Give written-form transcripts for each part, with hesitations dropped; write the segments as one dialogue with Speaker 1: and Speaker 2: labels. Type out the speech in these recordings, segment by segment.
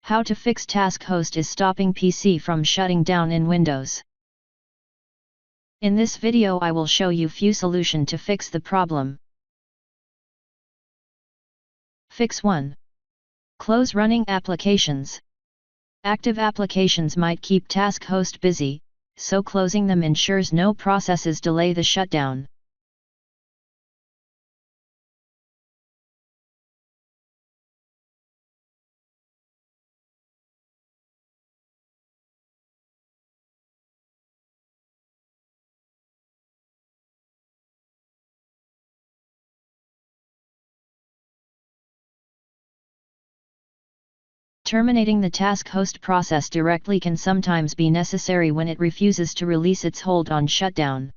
Speaker 1: How to fix task host is stopping PC from shutting down in Windows. In this video I will show you few solution to fix the problem. Fix 1. Close running applications. Active applications might keep task host busy, so closing them ensures no processes delay the shutdown. Terminating the task host process directly can sometimes be necessary when it refuses to release its hold on shutdown.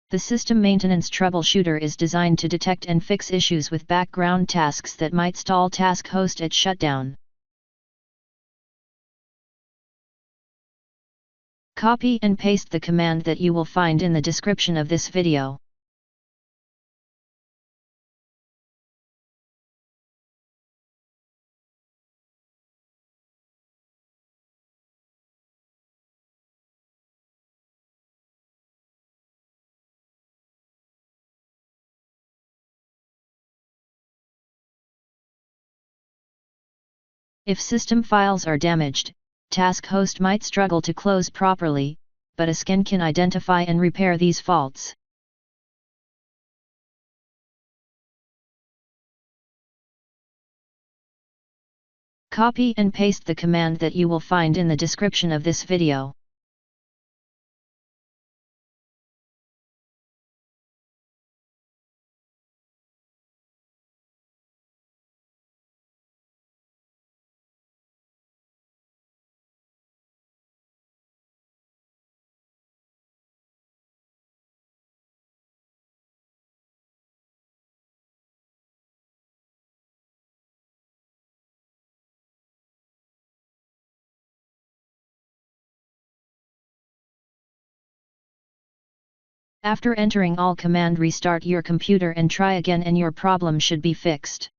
Speaker 1: The system maintenance troubleshooter is designed to detect and fix issues with background tasks that might stall task host at shutdown. Copy and paste the command that you will find in the description of this video. If system files are damaged, task host might struggle to close properly, but a scan can identify and repair these faults. Copy and paste the command that you will find in the description of this video. After entering all command, restart your computer and try again and your problem should be fixed.